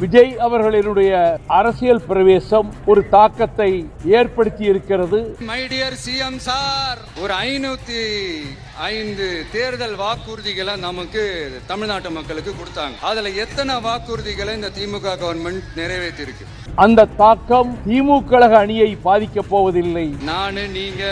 விஜய் அவர்களினுடைய அரசியல் பிரவேசம் ஒரு தாக்கத்தை ஏற்படுத்தி இருக்கிறது. மை டியர் சிஎம் சார், ஒரு 505 தேர்தல் வாக்குறுதிகளை நமக்கு தமிழ்நாட்டு மக்களுக்கு கொடுத்தாங்க. அதுல எத்தனை வாக்குறுதிகளை இந்த திமுக கவர்மெண்ட் நிறைவேற்றி இருக்கு? அந்த தாக்கம் திமுக அணியை பாதிக்க போவதில்லை. நானு நீங்க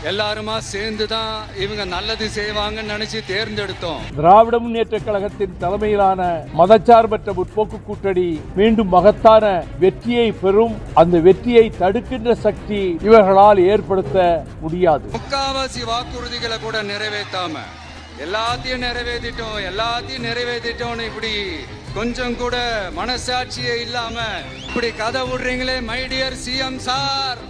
எல்லாருமா சேர்ந்துதான் இவங்க நல்லது செய்வாங்கன்னு நினைச்சு தேர்ந்தெடுத்தோம். திராவிட முன்னேற்ற கழகத்தின் தலைமையிலான மதச்சார்பற்ற முற்போக்கு கூட்டணி மீண்டும் மகத்தான வெற்றியை பெறும். அந்த வெற்றியை தடுக்கின்ற சக்தி இவர்களால் ஏற்படுத்த முடியாது. முக்காவாசி வாக்குறுதிகளை கூட நிறைவேற்றாம எல்லாத்தையும் நிறைவேற்றிட்டோம் இப்படி கொஞ்சம் கூட மனசாட்சியே இல்லாம இப்படி கதை விடுறீங்களே மை டியர் சிஎம் சார்.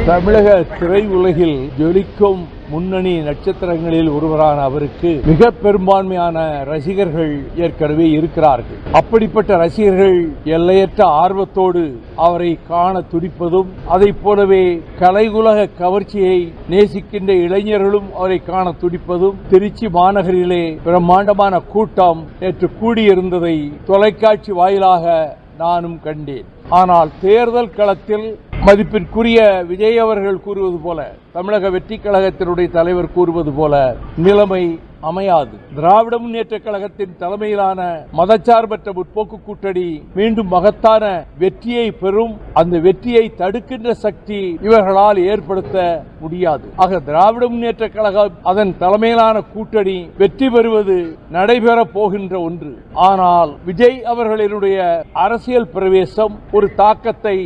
தமிழக திரை உலகில் ஜொலிக்கும் முன்னணி நட்சத்திரங்களில் ஒருவரான அவருக்கு மிக பெரும்பான்மையான ரசிகர்கள் ஏற்கனவே இருக்கிறார்கள். அப்படிப்பட்ட ரசிகர்கள் எல்லையற்ற ஆர்வத்தோடு அவரை காண துடிப்பதும், அதை போலவே கலையுலக கவர்ச்சியை நேசிக்கின்ற இளைஞர்களும் அவரை காண துடிப்பதும், திருச்சி மாநகரிலே பிரம்மாண்டமான கூட்டம் நேற்று கூடியிருந்ததை தொலைக்காட்சி வாயிலாக நானும் கண்டேன். ஆனால் தேர்தல் களத்தில் மதிப்பிற்குரிய விஜய் அவர்கள் கூறுவது போல, தமிழக வெற்றி கழகத்தினுடைய தலைவர் கூறுவது போல நிலைமை அமையாது. திராவிட முன்னேற்ற கழகத்தின் தலைமையிலான மதச்சார்பற்ற முற்போக்கு கூட்டணி மீண்டும் மகத்தான வெற்றியை பெறும். அந்த வெற்றியை தடுக்கின்ற சக்தி இவர்களால் ஏற்படுத்த முடியாது. ஆக திராவிட முன்னேற்ற கழகம், அதன் தலைமையிலான கூட்டணி வெற்றி பெறுவது நடைபெற போகின்ற ஒன்று. ஆனால் விஜய் அவர்களினுடைய அரசியல் பிரவேசம் ஒரு தாக்கத்தை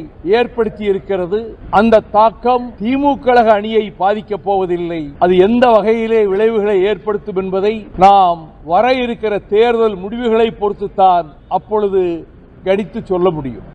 ஏற்படுத்தி இருக்கிறது. அந்த தாக்கம் திமுக அணியை பாதிக்க போவதில்லை. அது எந்த வகையிலே விளைவுகளை ஏற்படுத்தும் என்பதை நாம் வர இருக்கிற தேர்தல் முடிவுகளை பொறுத்துத்தான் அப்பொழுது கணித்து சொல்ல முடியும்.